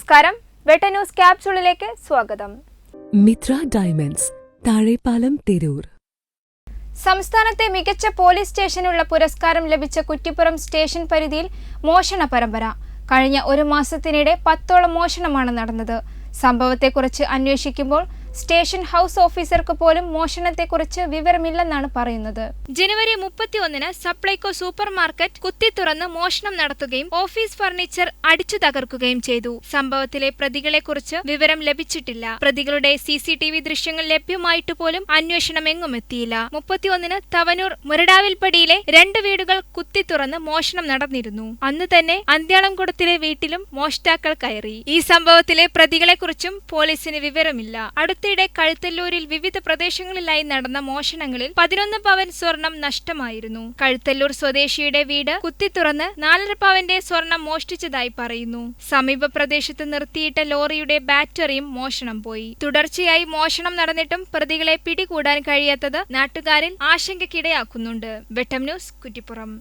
നമസ്കാരം, വെട്ട ന്യൂസ് ക്യാപ്സ്യൂളിലേക്ക് സ്വാഗതം. മിത്ര ഡയമണ്ട്സ്, താഴെപ്പാലം, തിരൂർ. സംസ്ഥാനത്തെ മികച്ച പോലീസ് സ്റ്റേഷനുള്ള പുരസ്കാരം ലഭിച്ച കുറ്റിപ്പുറം സ്റ്റേഷൻ പരിധിയിൽ മോഷണ പരമ്പര. കഴിഞ്ഞ ഒരു മാസത്തിനിടെ 10ഓളം മോഷണമാണ് നടന്നത്. സംഭവത്തെക്കുറിച്ച് അന്വേഷിക്കുമ്പോൾ സ്റ്റേഷൻ ഹൗസ് ഓഫീസർക്ക് പോലും മോഷണത്തെക്കുറിച്ച് വിവരമില്ലെന്നാണ് പറയുന്നത്. ജനുവരി 31-ന് സപ്ലൈകോ സൂപ്പർ മാർക്കറ്റ് കുത്തി തുറന്ന് മോഷണം നടത്തുകയും ഓഫീസ് ഫർണിച്ചർ അടിച്ചു തകർക്കുകയും ചെയ്തു. സംഭവത്തിലെ പ്രതികളെക്കുറിച്ച് വിവരം ലഭിച്ചിട്ടില്ല. പ്രതികളുടെ CCTV ദൃശ്യങ്ങൾ ലഭ്യമായിട്ട് പോലും അന്വേഷണം എങ്ങും എത്തിയില്ല. 31-ന് തവനൂർ മുരടാവിൽപ്പടിയിലെ 2 വീടുകൾ കുത്തി തുറന്ന് മോഷണം നടന്നിരുന്നു. അന്ന് തന്നെ അന്ത്യാളംകുടത്തിലെ വീട്ടിലും മോഷ്ടാക്കൾ കയറി. ഈ സംഭവത്തിലെ പ്രതികളെക്കുറിച്ചും പോലീസിന് വിവരമില്ല. അടുത്തിടെ കഴുത്തല്ലൂരിൽ വിവിധ പ്രദേശങ്ങളിലായി നടന്ന മോഷണങ്ങളിൽ 11 പവൻ സ്വർണം നഷ്ടമായിരുന്നു. കഴുത്തല്ലൂർ സ്വദേശിയുടെ വീട് കുത്തി തുറന്ന് 4.5 പവന്റെ സ്വർണം മോഷ്ടിച്ചതായി പറയുന്നു. സമീപ പ്രദേശത്ത് നിർത്തിയിട്ട ലോറിയുടെ ബാറ്ററിയും മോഷണം പോയി. തുടർച്ചയായി മോഷണം നടന്നിട്ടും പ്രതികളെ പിടികൂടാൻ കഴിയാത്തത് നാട്ടുകാരിൽ ആശങ്കയ്ക്കിടയാക്കുന്നുണ്ട്. വെട്ടം ന്യൂസ്, കുറ്റിപ്പുറം.